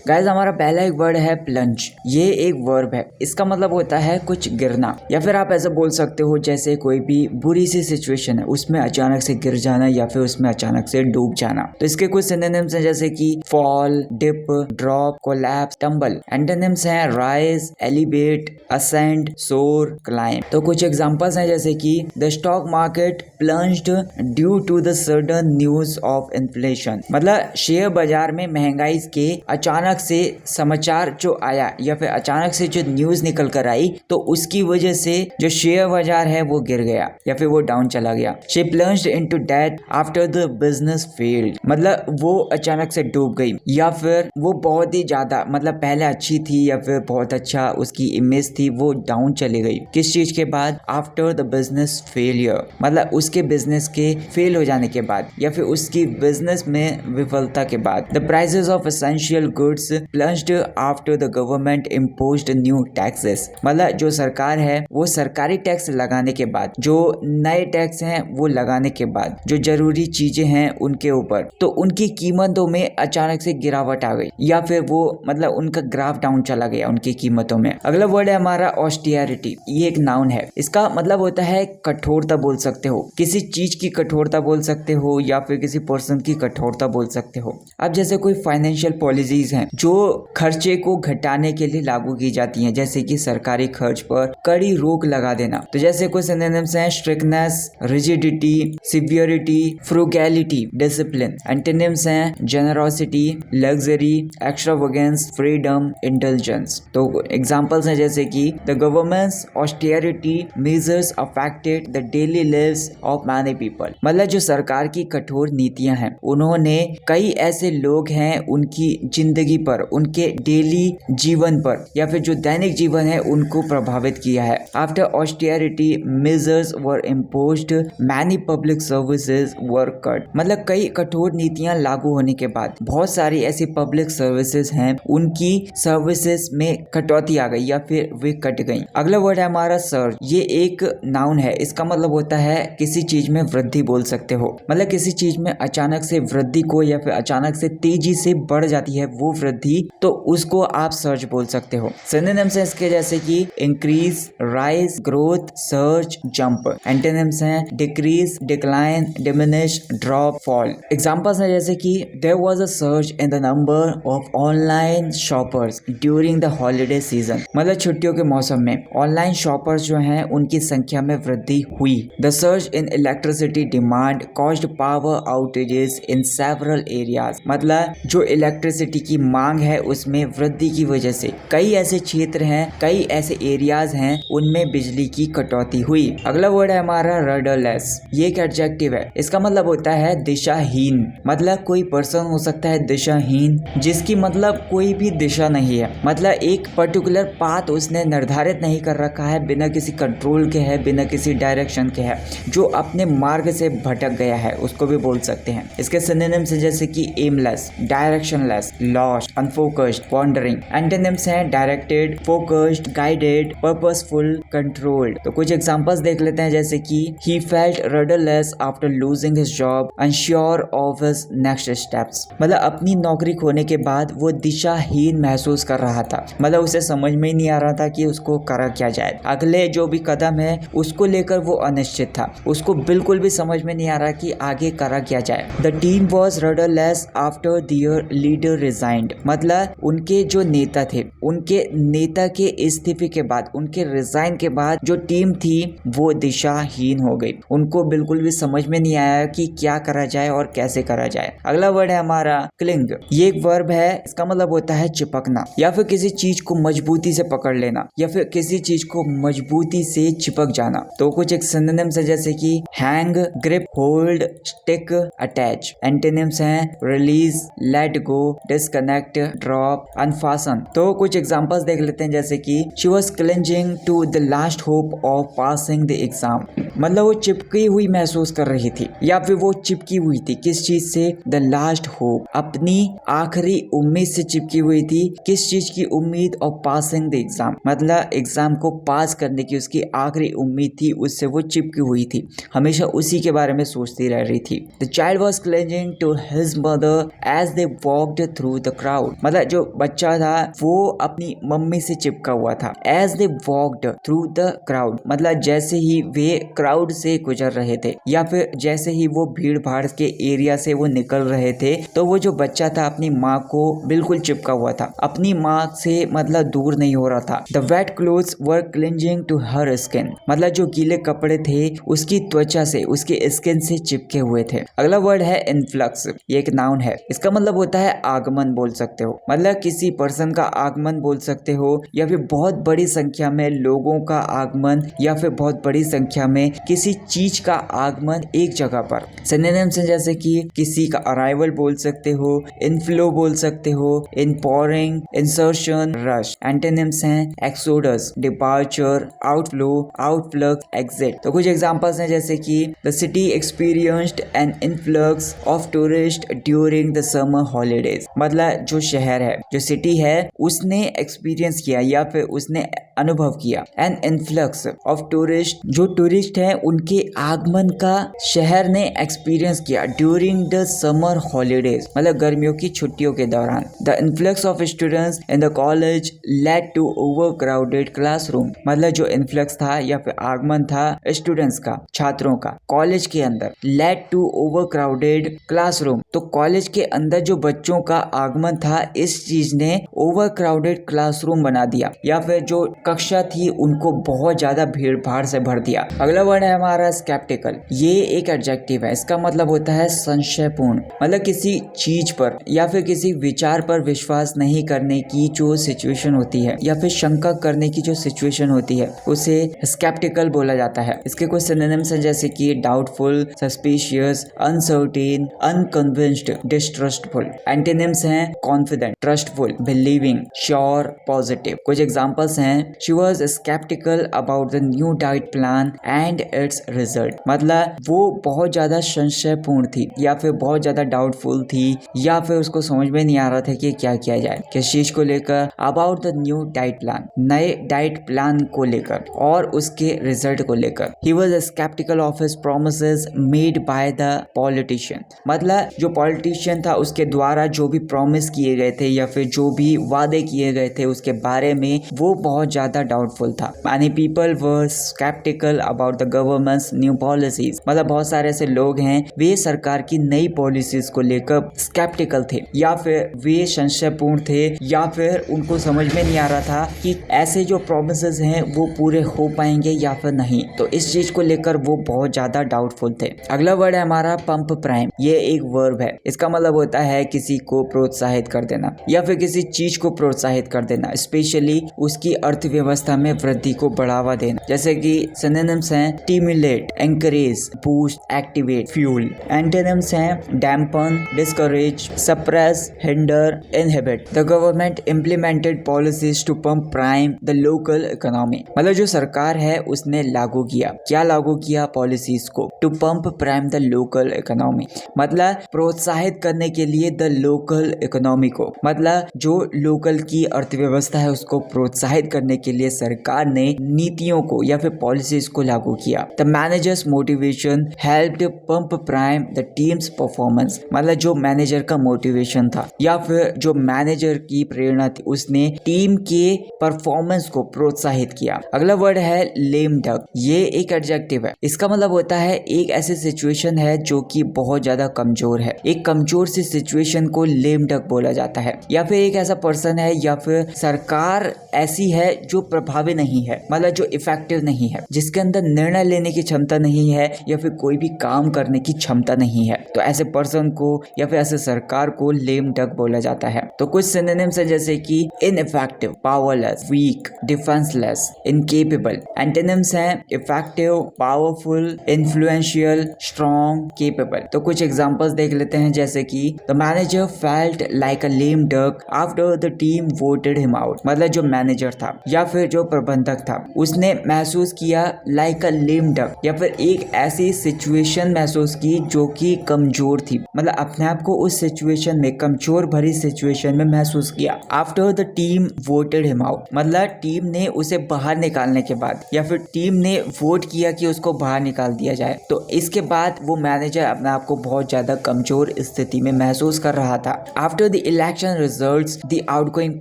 Guys हमारा पहला एक वर्ड है प्लंज। ये एक वर्ब है, इसका मतलब होता है कुछ गिरना, या फिर आप ऐसा बोल सकते हो जैसे कोई भी बुरी सी सिचुएशन है उसमें अचानक से गिर जाना या फिर उसमें अचानक से डूब जाना। तो इसके कुछ सिनोनिम्स हैं जैसे कि fall, dip, drop, collapse, tumble. Antonyms हैं rise, elevate, ascend, soar, climb. तो कुछ एग्जांपल्स हैं जैसे कि the stock market plunged due to the sudden news of inflation, मतलब शेयर बाजार में महंगाई के अचानक से समाचार जो आया या फिर अचानक से जो न्यूज निकल कर आई तो उसकी वजह से जो शेयर बाजार है वो गिर गया या फिर वो डाउन चला गया। She plunged into debt after the business failed, मतलब वो अचानक से डूब गई या फिर वो बहुत ही ज्यादा मतलब पहले अच्छी थी या फिर बहुत अच्छा उसकी इमेज थी वो डाउन चली गई। किस चीज के बाद? आफ्टर द बिजनेस फेलियर, मतलब उसके बिजनेस के फेल हो जाने के बाद या फिर उसकी बिजनेस में विफलता के बाद। The prices of essential goods plunged after the government imposed new taxes, मतलब जो सरकार है वो सरकारी टैक्स लगाने के बाद, जो नए टैक्स हैं वो लगाने के बाद, जो जरूरी चीजें हैं उनके ऊपर, तो उनकी कीमतों में अचानक से गिरावट आ गई या फिर वो मतलब उनका ग्राफ डाउन चला गया उनकी कीमतों में। अगला वर्ड है हमारा ऑस्टियरिटी। ये एक नाउन है, इसका मतलब होता है कठोरता बोल सकते हो, किसी चीज की कठोरता बोल सकते हो या फिर किसी पर्सन की कठोरता बोल सकते हो। अब जैसे कोई फाइनेंशियल पॉलिसीज हैं जो खर्चे को घटाने के लिए लागू की जाती हैं, जैसे कि सरकारी खर्च पर कड़ी रोक लगा देना। तो जैसे कुछ सिनोनिम्स हैं strictness, rigidity, severity, frugality, discipline. Antonyms हैं generosity, luxury, extravagance, freedom, intelligence. तो एग्जांपल्स हैं जैसे कि the government's austerity measures affected the daily lives of many people, मतलब जो सरकार की कठोर नीतियां हैं उन्होंने कई ऐसे लोग हैं उनकी जिंदगी पर, उनके डेली जीवन पर या फिर जो दैनिक जीवन है उनको प्रभावित किया है। आफ्टर ऑस्टेरिटी मेजर्स वर इम्पोज्ड मैनी पब्लिक सर्विसेज वर कट, मतलब कई कठोर नीतियां लागू होने के बाद बहुत सारी ऐसी पब्लिक सर्विसेज हैं उनकी सर्विसेज में कटौती आ गई या फिर वे कट गई। अगला वर्ड है हमारा सर्ज। ये एक नाउन है, इसका मतलब होता है किसी चीज में वृद्धि बोल सकते हो, मतलब किसी चीज में अचानक से वृद्धि को या फिर अचानक से तेजी से बढ़ जाती है वो वृद्धि, तो उसको आप सर्ज बोल सकते हो। सिनोनिम्स हैं इसके जैसे कि increase, rise, growth, surge, jump. Antonyms हैं decrease, decline, diminish, drop, fall. Examples हैं जैसे कि there was a surge in the number of online shoppers during the holiday season, मतलब छुट्टियों के मौसम में ऑनलाइन शॉपर्स जो हैं उनकी संख्या में वृद्धि हुई। The surge in electricity demand caused power outages in several areas, मतलब जो इलेक्ट्रिसिटी की मांग है उसमें वृद्धि की वजह से कई ऐसे क्षेत्र हैं, कई ऐसे एरियाज हैं उनमें बिजली की कटौती हुई। अगला वर्ड है हमारा रडरलेस। ये एक एडजेक्टिव है, इसका मतलब होता है दिशाहीन, मतलब कोई पर्सन हो सकता है दिशाहीन जिसकी मतलब कोई भी दिशा नहीं है, मतलब एक पर्टिकुलर पाथ उसने निर्धारित नहीं कर रखा है, बिना किसी कंट्रोल के है, बिना किसी डायरेक्शन के है, जो अपने मार्ग से भटक गया है उसको भी बोल सकते हैं। इसके सिनोनिम्स हैं जैसे कि aimless, directionless, lost, unfocused, wandering. Antonyms हैं directed, focused, guided, purposeful, controlled. तो कुछ एग्जांपल्स देख लेते हैं जैसे कि he felt rudderless after losing his job, unsure of his next steps, मतलब अपनी नौकरी खोने के बाद वो दिशाहीन महसूस कर रहा था, मतलब उसे समझ में ही नहीं आ रहा था कि उसको करा क्या जाए, अगले जो भी कदम है उसको लेकर वो अनिश्चित था, उसको बिल्कुल भी समझ में नहीं आ रहा कि आगे करा क्या जाए। The team was rudderless after their leader resigned, मतलब उनके जो नेता थे उनके नेता के इस्तीफे के बाद, उनके रिजाइन के बाद जो टीम थी वो दिशाहीन हो गई, उनको बिल्कुल भी समझ में नहीं आया कि क्या करा जाए और कैसे करा जाए। अगला वर्ड है हमारा क्लिंग। ये एक वर्ब है, इसका मतलब होता है चिपकना या फिर किसी चीज को मजबूती से पकड़ लेना या फिर किसी चीज को मजबूती से चिपक जाना। तो कुछ एक सिनोनिम्स है जैसे कि hang, grip, hold, stick, attach. Antonyms हैं release, let go, disconnect, drop, unfasten. तो कुछ एग्जांपल्स देख लेते हैं जैसे कि she was clinging to the last hope of passing the exam, मतलब वो चिपकी हुई महसूस कर रही थी या फिर वो चिपकी हुई थी किस चीज से? द लास्ट होप, अपनी आखिरी उम्मीद से चिपकी हुई थी। किस चीज की उम्मीद? ऑफ पासिंग द एग्जाम, मतलब एग्जाम को पास करने की उसकी आखिरी उम्मीद थी, उससे वो चिपकी हुई थी, हमेशा उसी के बारे में सोचती रह रही थी। The child was clinging to his mother as they walked through the crowd, मतलब जो बच्चा था वो अपनी मम्मी से चिपका हुआ था। As they walked through the crowd, मतलब जैसे ही वे क्राउड से गुजर रहे थे या फिर जैसे ही वो भीड़ भाड़ के एरिया से वो निकल रहे थे, तो वो जो बच्चा था अपनी माँ को बिल्कुल चिपका हुआ था, अपनी माँ से मतलब दूर नहीं हो रहा था। The wet clothes were clinging to her skin, मतलब जो गीले कपड़े थे उसकी त्वचा से, उसकी स्किन से चिपके हुए थे। अगला वर्ड है इन्फ्लक्स, ये एक नाउन है। इसका मतलब होता है आगमन बोल सकते हो, मतलब किसी पर्सन का आगमन बोल सकते हो या फिर बहुत बड़ी संख्या में लोगों का आगमन या फिर बहुत बड़ी संख्या में किसी चीज का आगमन एक जगह पर। सिनोनिम्स हैं जैसे कि किसी का अराइवल बोल सकते हो, इनफ्लो बोल सकते हो, इनपोरिंग, इंसर्शन, रश। एंटोनिम्स हैं exodus, departure, outflow, outflux, exit. तो कुछ एग्जांपल्स हैं जैसे कि the city experienced an influx of tourist during the summer holidays, मतलब जो शहर है, जो सिटी है, उसने एक्सपीरियंस किया या फिर उसने अनुभव किया एन इनफ्लक्स ऑफ टूरिस्ट, जो टूरिस्ट हैं उनके आगमन का शहर ने एक्सपीरियंस किया ड्यूरिंग द समर हॉलीडेज, मतलब गर्मियों की छुट्टियों के दौरान। The influx of students in the college led to overcrowded classroom, मतलब जो इन्फ्लक्स था या फिर आगमन था स्टूडेंट्स का, छात्रों का कॉलेज के अंदर, led to overcrowded classroom, तो कॉलेज के अंदर जो बच्चों का आगमन था इस चीज ने ओवर क्राउडेड क्लासरूम बना दिया या फिर जो कक्षा थी उनको बहुत ज्यादा भीड़ भाड़ से भर दिया। अगला वर्ड है हमारा स्केप्टिकल, ये एक एडजेक्टिव है। इसका मतलब होता है संशयपूर्ण, मतलब किसी चीज पर या फिर किसी विचार पर विश्वास नहीं करने की जो सिचुएशन होती है या फिर शंका करने की जो सिचुएशन होती है उसे स्केप्टिकल बोला जाता है। इसके कुछ सिनोनिम्स हैं जैसे कि doubtful, suspicious, uncertain, unconvinced, distrustful. Antonyms हैं confident, trustful, believing, sure, positive. कुछ एग्जांपल्स हैं she was skeptical about the new diet plan and its result, मतलब वो बहुत ज्यादा संशयपूर्ण थी या फिर बहुत ज्यादा डाउटफुल थी या फिर उसको समझ में नहीं आ रहा था कि क्या किया जाए, किस चीज को लेकर, about the new diet plan, नए डाइट प्लान को लेकर और उसके रिजल्ट को लेकर। he was skeptical of his promises made by the politician, मतलब जो पॉलिटिशियन था उसके द्वारा जो भी प्रॉमिस किए गए थे या फिर जो भी वादे किए गए थे उसके बारे में वो बहुत ज्यादा डाउटफुल था। Many people were skeptical about the government's new policies, मतलब बहुत सारे ऐसे लोग हैं वे सरकार की नई पॉलिसीज को लेकर स्केप्टिकल थे या फिर वे संशयपूर्ण थे या फिर उनको समझ में नहीं आ रहा था कि ऐसे जो प्रोमिसेस हैं वो पूरे हो पाएंगे या फिर नहीं, तो इस चीज को लेकर वो बहुत ज्यादा डाउटफुल थे। अगला वर्ड है हमारा पंप प्राइम, ये एक वर्ब है। इसका मतलब होता है किसी को प्रोत्साहित कर देना या फिर किसी चीज को प्रोत्साहित कर देना, स्पेशली उसकी अर्थव्यवस्था में वृद्धि को बढ़ावा देना। जैसे कि सिनोनिम्स हैं stimulate, encourage, boost, activate, fuel. Antonyms हैं dampen, discourage, suppress, hinder, inhibit. The government implemented policies to pump prime the local economy, मतलब जो सरकार है उसने लागू किया, क्या लागू किया, पॉलिसीज को, to pump prime the local economy, मतलब प्रोत्साहित करने के लिए द लोकल इकोनॉमी को, मतलब जो लोकल की अर्थव्यवस्था है उसको प्रोत्साहित करने के लिए सरकार ने नीतियों को या फिर पॉलिसीज को लागू किया। The managers motivation helped pump prime the teams performance, मतलब जो मैनेजर का मोटिवेशन था या फिर जो मैनेजर की प्रेरणा थी उसने टीम के परफॉर्मेंस को प्रोत्साहित किया। अगला वर्ड है लेम डक, ये एक एडजेक्टिव है। इसका मतलब होता है एक ऐसी सिचुएशन है जो कि बहुत ज्यादा कमजोर है, एक कमजोर सी सिचुएशन को लेम डक बोला जाता है या फिर एक ऐसा पर्सन है या फिर सरकार ऐसी है जो प्रभावी नहीं है, मतलब जो इफेक्टिव नहीं है, जिसके अंदर निर्णय लेने की क्षमता नहीं है या फिर कोई भी काम करने की क्षमता नहीं है, तो ऐसे पर्सन को या फिर ऐसे सरकार को लेम डक बोला जाता है। तो कुछ सिनोनिम्स है जैसे कि ineffective, powerless, weak, defenceless, incapable. Antonyms हैं effective, powerful, influential, strong, capable. तो कुछ एग्जांपल्स देख लेते हैं जैसे कि the manager felt like a lame duck after the team voted him out, मतलब जो मैनेजर था या या फिर जो प्रबंधक था उसने महसूस किया लाइक अ लेम डक, या फिर एक ऐसी सिचुएशन महसूस की जो कि कमजोर थी, मतलब अपने आप को उस सिचुएशन में, कमजोर भरी सिचुएशन में महसूस किया। After the team voted him out, मतलब टीम ने उसे बाहर निकालने के बाद, या फिर टीम ने वोट किया कि उसको बाहर निकाल दिया जाए, तो इसके बाद वो मैनेजर अपने आप को बहुत ज्यादा कमजोर स्थिति में महसूस कर रहा था। After the election results the outgoing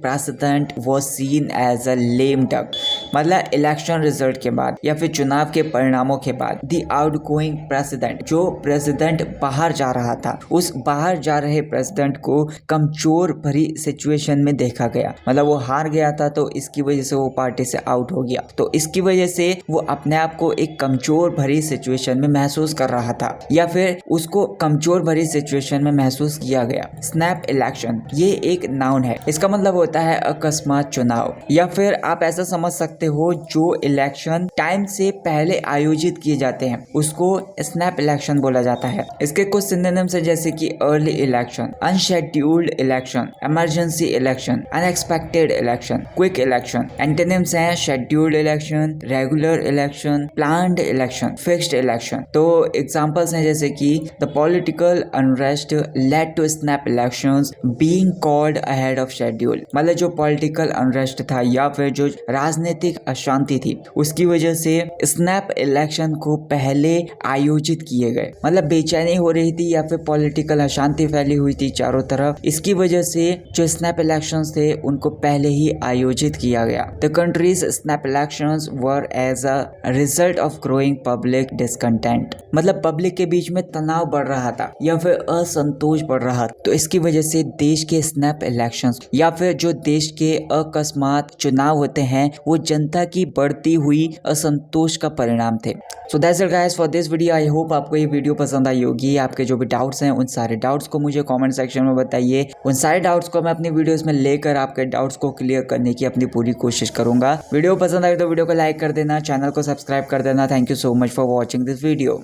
president was seen as a lame duck, मतलब इलेक्शन रिजल्ट के बाद या फिर चुनाव के परिणामों के बाद द आउटगोइंग प्रेसिडेंट, जो प्रेसिडेंट बाहर जा रहा था, उस बाहर जा रहे प्रेसिडेंट को कमजोर भरी सिचुएशन में देखा गया, मतलब वो हार गया था तो इसकी वजह से वो पार्टी से आउट हो गया, तो इसकी वजह से वो अपने आप को एक कमजोर भरी सिचुएशन में महसूस कर रहा था, या फिर उसको कमजोर भरी सिचुएशन में महसूस किया गया। स्नैप इलेक्शन ये एक नाउन है, इसका मतलब होता है अकस्मात चुनाव, या फिर आप ऐसा समझ सकते हो जो इलेक्शन टाइम से पहले आयोजित किए जाते हैं उसको स्नैप इलेक्शन बोला जाता है। इसके कुछ सिनोनिम्स हैं जैसे कि early election, unscheduled election, emergency election, unexpected election, quick election. Antonyms हैं scheduled election, regular election, planned election, fixed election. तो एग्जांपल्स हैं जैसे कि the political unrest led to snap elections being called ahead of schedule, मतलब जो political unrest था या फिर जो राजनीतिक अशांति थी उसकी वजह से स्नैप इलेक्शन को पहले आयोजित किए गए, मतलब बेचैनी हो रही थी या फिर पॉलिटिकल अशांति फैली हुई थी चारों तरफ, इसकी वजह से जो स्नैप इलेक्शंस थे उनको पहले ही आयोजित किया गया। The country's snap elections were as a result of growing public discontent, मतलब पब्लिक के बीच में तनाव बढ़ रहा था या फिर असंतोष बढ़ रहा था, तो इसकी वजह से देश के स्नैप इलेक्शंस या फिर जो देश के अकस्मात चुनाव होते हैं वो जनता की बढ़ती हुई असंतोष का परिणाम थे। So that's it guys for this video. I hope आपको ये वीडियो पसंद आई होगी। आपके जो भी डाउट्स हैं उन सारे डाउट्स को मुझे कमेंट सेक्शन में बताइए। उन सारे डाउट्स को मैं अपनी वीडियोस में लेकर आपके डाउट्स को क्लियर करने की अपनी पूरी कोशिश करूंगा। वीडियो पसंद आई तो वीडियो को लाइक कर देना, चैनल को सब्सक्राइब कर देना। Thank you so much for watching this video.